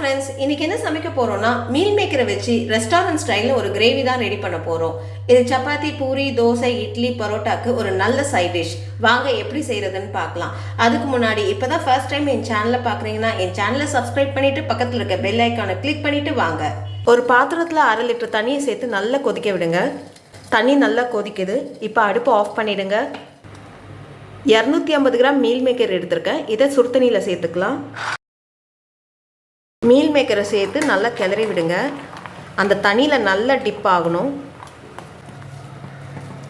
Friends, இன்னைக்கு என்ன சமைக்க போறோம்னா மீல் மேக்கரை வச்சு ரெஸ்டாரண்ட் ஸ்டைலில் ஒரு கிரேவி தான் ரெடி பண்ண போறோம். இது சப்பாத்தி, பூரி, தோசை, இட்லி, பரோட்டாக்கு ஒரு நல்ல சைட் டிஷ். வாங்க எப்படி செய்யறதுன்னு பார்க்கலாம். அதுக்கு முன்னாடி இப்பதான் ஃபர்ஸ்ட் டைம் என் சேனலை பார்க்குறீங்கன்னா என் சேனலை சப்ஸ்கிரைப் பண்ணிட்டு பக்கத்தில் இருக்க பெல் ஐக்கானை கிளிக் பண்ணிட்டு வாங்க. ஒரு பாத்திரத்தில் 1/2 லிட்டர் தண்ணியை சேர்த்து நல்லா கொதிக்க விடுங்க. தண்ணி நல்லா கொதிக்குது. இப்போ அடுப்பு ஆஃப் பண்ணிடுங்க. 250 கிராம் மீல் மேக்கர் எடுத்திருக்கேன். இதை சுடுதண்ணியில் சேர்த்துக்கலாம். மீல் மேக்கரை சேர்த்து நல்லா கிளறி விடுங்க. அந்த தண்ணியில் நல்லா டிப் ஆகணும்.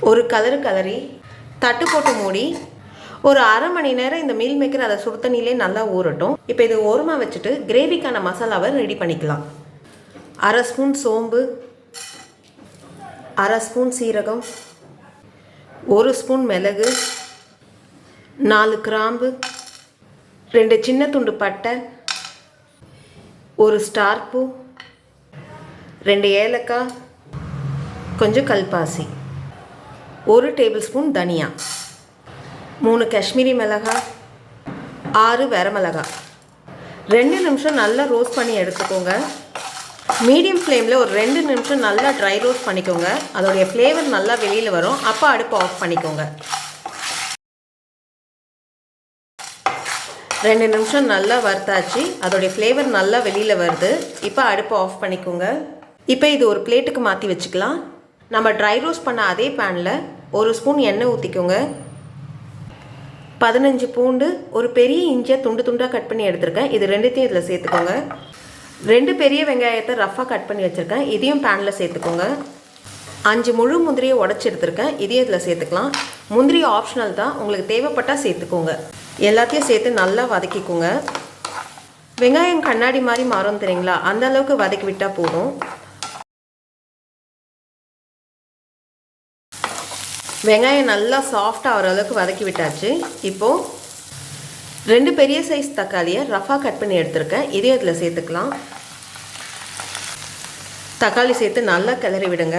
ஒரு கலரி தட்டு போட்டு மூடி ஒரு 1/2 மணி நேரம் இந்த மீல் மேக்கர் அதை சுடு தண்ணியிலே நல்லா ஊறட்டும். இப்போ இது ஓரமாக வச்சுட்டு கிரேவிக்கான மசாலாவை ரெடி பண்ணிக்கலாம். 1/2 ஸ்பூன் சோம்பு, 1/2 ஸ்பூன் சீரகம், 1 ஸ்பூன் மிளகு, 4 கிராம்பு, 2 சின்ன துண்டு பட்டை, 1 ஸ்டார் பூ, 2 ஏலக்காய், கொஞ்சம் கல்பாசி, 1 டேபிள் ஸ்பூன் தனியா, 3 காஷ்மீரி மிளகாய், 6 வரமிளகாய். 2 நிமிஷம் நல்லா ரோஸ்ட் பண்ணி எடுத்துக்கோங்க. மீடியம் ஃப்ளேமில் ஒரு 2 நிமிஷம் நல்லா ட்ரை ரோஸ்ட் பண்ணிக்கோங்க. அதோடைய ஃப்ளேவர் நல்லா வெளியில் வரும். அப்போ அடுப்பு ஆஃப் பண்ணிக்கோங்க. 2 நிமிஷம் நல்லா வறுத்தாச்சு. அதோடைய ஃப்ளேவர் நல்லா வெளியில் வருது. இப்போ அடுப்பு ஆஃப் பண்ணிக்கோங்க. இப்போ இது ஒரு பிளேட்டுக்கு மாற்றி வச்சுக்கலாம். நம்ம ட்ரை ரோஸ்ட் பண்ண அதே பேனில் 1 ஸ்பூன் எண்ணெய் ஊற்றிக்கோங்க. 15 பூண்டு, ஒரு பெரிய இஞ்சியை துண்டு துண்டாக கட் பண்ணி எடுத்திருக்கேன். இது 2த்தையும் இதில் சேர்த்துக்கோங்க. 2 பெரிய வெங்காயத்தை ரஃபாக கட் பண்ணி வச்சுருக்கேன். இதையும் பேனில் சேர்த்துக்கோங்க. 5 முழு முந்திரியை உடச்சி எடுத்திருக்கேன். இதையும் இதில் சேர்த்துக்கலாம். முந்திரி ஆப்ஷனல் தான், உங்களுக்கு தேவைப்பட்டால் சேர்த்துக்கோங்க. எல்லாத்தையும் சேர்த்து நல்லா வதக்கிக்கோங்க. வெங்காயம் கண்ணாடி மாதிரி மாறும் தெரியுங்களா, அந்த அளவுக்கு வதக்கி விட்டால் போதும். வெங்காயம் நல்லா சாஃப்டாக ஆகிற அளவுக்கு வதக்கி விட்டாச்சு. இப்போது 2 பெரிய சைஸ் தக்காளியை ரஃபாக கட் பண்ணி எடுத்திருக்கேன். இதையும் இதில் சேர்த்துக்கலாம். தக்காளி சேர்த்து நல்லா கிளறி விடுங்க.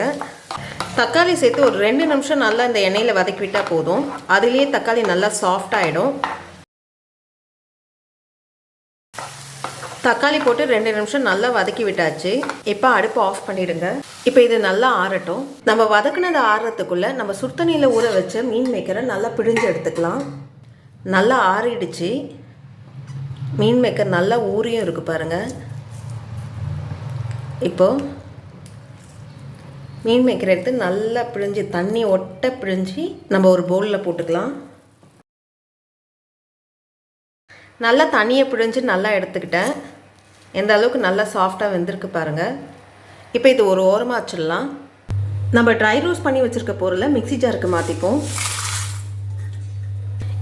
தக்காளி சேர்த்து ஒரு 2 நிமிஷம் நல்லா இந்த எண்ணெயில் வதக்கி விட்டால் போதும். அதுலேயே தக்காளி நல்லா சாஃப்டாகிடும். தக்காளி போட்டு 2 நிமிஷம் நல்லா வதக்கி விட்டாச்சு. இப்போ அடுப்பு ஆஃப் பண்ணிவிடுங்க. இப்போ இது நல்லா ஆறட்டும். நம்ம வதக்குனது ஆறுறதுக்குள்ளே நம்ம சுடுதண்ணியில் ஊற வச்ச மீன் மேக்கரை நல்லா பிழிஞ்சு எடுத்துக்கலாம். நல்லா ஆறிடுச்சு. மீன் மேக்கர் நல்லா ஊறியும் இருக்குது பாருங்கள். இப்போது மீன் மேக்கர் எடுத்து நல்லா பிழிஞ்சு தண்ணி ஒட்ட பிழிஞ்சு நம்ம ஒரு பவுலில் போட்டுக்கலாம். நல்லா தண்ணியை பிழிஞ்சு நல்லா எடுத்துக்கிட்டேன். எந்த அளவுக்கு நல்லா சாஃப்டாக வெந்திருக்கு பாருங்கள். இப்போ இது ஒரு ஓரமாக வச்சிடலாம். நம்ம ட்ரை ரோஸ்ட் பண்ணி வச்சுருக்க பொருளை மிக்ஸி ஜாருக்கு மாற்றிப்போம்.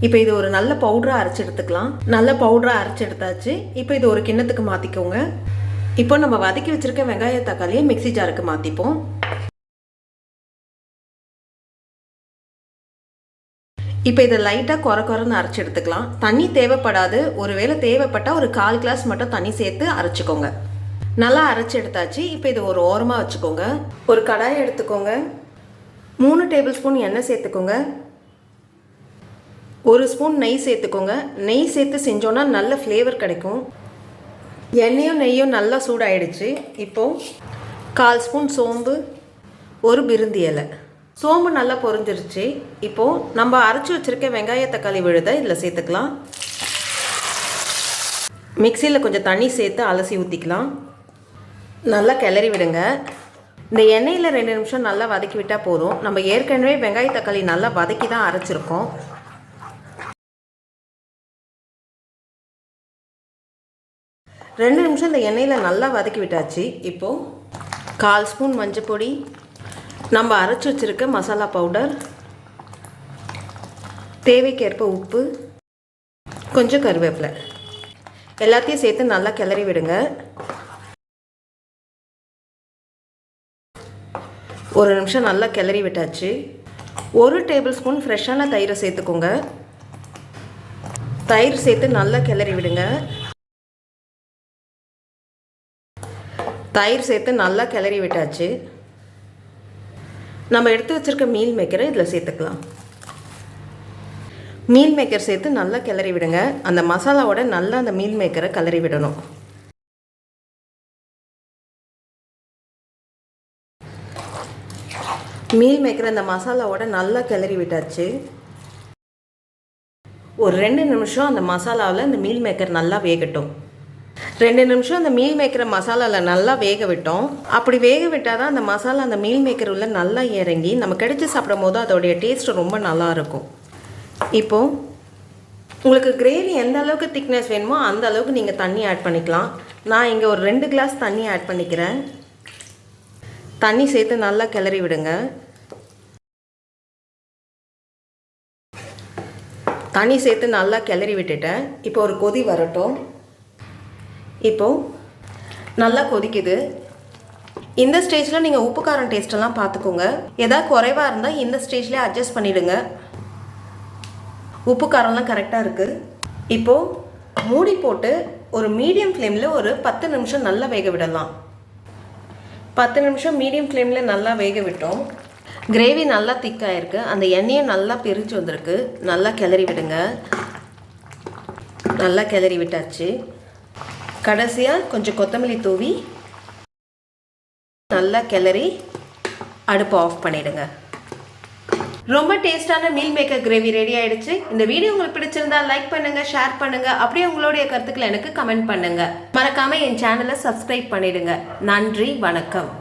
இப்போ இது ஒரு நல்ல பவுடராக அரைச்சி எடுத்துக்கலாம். நல்ல பவுடராக அரைச்சி எடுத்தாச்சு. இப்போ இது ஒரு கிண்ணத்துக்கு மாற்றிக்கோங்க. இப்போ நம்ம வதக்கி வச்சுருக்க வெங்காய தக்காளியை மிக்ஸி ஜாருக்கு மாற்றிப்போம். இப்போ இதை லைட்டாக குறைன்னு அரைச்சி எடுத்துக்கலாம். தண்ணி தேவைப்படாது. ஒருவேளை தேவைப்பட்டால் ஒரு 1/4 கிளாஸ் மட்டும் தண்ணி சேர்த்து அரைச்சிக்கோங்க. நல்லா அரைச்சி எடுத்தாச்சு. இப்போ இது ஒரு ஓரமாக வச்சுக்கோங்க. ஒரு கடாயை எடுத்துக்கோங்க. 3 டேபிள் ஸ்பூன் எண்ணெய் சேர்த்துக்கோங்க. 1 ஸ்பூன் நெய் சேர்த்துக்கோங்க. நெய் சேர்த்து செஞ்சோன்னா நல்ல ஃப்ளேவர் கிடைக்கும். எண்ணெயும் நெய்யும் நல்லா சூடாயிடுச்சு. இப்போது 1/4 ஸ்பூன் சோம்பு, 1 பிரிந்தி இலை. சோம்பு நல்லா பொரிஞ்சிருச்சு. இப்போது நம்ம அரைச்சி வச்சுருக்க வெங்காய தக்காளி விழுதை இதில் சேர்த்துக்கலாம். மிக்சியில் கொஞ்சம் தண்ணி சேர்த்து அலசி ஊற்றிக்கலாம். நல்லா கிளறி விடுங்க. இந்த எண்ணெயில் 2 நிமிஷம் நல்லா வதக்கி விட்டால் போதும். நம்ம ஏற்கனவே வெங்காய தக்காளி நல்லா வதக்கி தான் அரைச்சிருக்கோம். ரெண்டு நிமிஷம் இந்த எண்ணெயில் நல்லா வதக்கி விட்டாச்சு. இப்போது 1/4 ஸ்பூன் மஞ்சள் பொடி, நம்ம அரைச்சி வச்சுருக்க மசாலா பவுடர், தேவைக்கேற்ப உப்பு, கொஞ்சம் கருவேப்பிலை, எல்லாத்தையும் சேர்த்து நல்லா கிளறி விடுங்க. 1 நிமிஷம் நல்லா கிளறி விட்டாச்சு. 1 டேபிள் ஸ்பூன் ஃப்ரெஷ்ஷான தயிரை சேர்த்துக்கோங்க. தயிர் சேர்த்து நல்லா கிளறி விடுங்க. தயிர் சேர்த்து நல்லா கிளறி விட்டாச்சு. நம்ம எடுத்து வச்சுருக்க மீல் மேக்கரை இதில் சேர்த்துக்கலாம். மீல் மேக்கர் சேர்த்து நல்லா கிளறி விடுங்க. அந்த மசாலாவோட நல்லா அந்த மீல் மேக்கரை கிளறி விடணும். மீல் மேக்கர் அந்த மசாலாவோட நல்லா கிளறி விட்டாச்சு. ஒரு 2 நிமிஷம் அந்த மசாலாவில் இந்த மீல் மேக்கர் நல்லா வேகட்டும். 2 நிமிஷம் அந்த மீல் மேக்கரை மசாலாவில் நல்லா வேக விட்டோம். அப்படி வேக விட்டால் தான் அந்த மசாலா அந்த மீல் மேக்கர் உள்ள நல்லா இறங்கி நம்ம கடிச்சு சாப்பிடும் போது அதோடைய டேஸ்ட் ரொம்ப நல்லாயிருக்கும். இப்போது உங்களுக்கு கிரேவி எந்த அளவுக்கு திக்னஸ் வேணுமோ அந்த அளவுக்கு நீங்கள் தண்ணி ஆட் பண்ணிக்கலாம். நான் இங்கே ஒரு 2 கிளாஸ் தண்ணி ஆட் பண்ணிக்கிறேன். தண்ணி சேர்த்து நல்லா கிளறி விடுங்க. தண்ணி சேர்த்து நல்லா கிளறி விட்டுட்டேன். இப்போ ஒரு கொதி வரட்டும். இப்போது நல்லா கொதிக்குது. இந்த ஸ்டேஜில் நீங்கள் உப்பு காரம் டேஸ்ட்டெல்லாம் பார்த்துக்கோங்க. எதாவது குறைவாக இருந்தால் இந்த ஸ்டேஜ்லேயே அட்ஜஸ்ட் பண்ணிவிடுங்க. உப்பு காரம்லாம் கரெக்டாக இருக்குது. இப்போது மூடி போட்டு ஒரு மீடியம் ஃப்ளேமில் ஒரு 10 நிமிஷம் நல்லா வேக விடலாம். 10 நிமிஷம் மீடியம் ஃப்ளேமில் நல்லா வேக விட்டோம். கிரேவி நல்லா திக்காக இருக்குது. அந்த எண்ணெயும் நல்லா பிரிஞ்சு வந்திருக்கு. நல்லா கிளறி விடுங்க. நல்லா கிளறி விட்டாச்சு. கடைசியாக கொஞ்சம் கொத்தமல்லி தூவி நல்லா கிளறி அடுப்பை ஆஃப் பண்ணிவிடுங்க. ரொம்ப டேஸ்டான மீல் மேக்கர் கிரேவி ரெடி ஆகிடுச்சு. இந்த வீடியோ உங்களுக்கு பிடிச்சிருந்தா லைக் பண்ணுங்கள், ஷேர் பண்ணுங்கள். அப்படியே உங்களுடைய கருத்துக்களை எனக்கு கமெண்ட் பண்ணுங்கள். மறக்காமல் என் சேனலை சப்ஸ்கிரைப் பண்ணிவிடுங்க. நன்றி, வணக்கம்.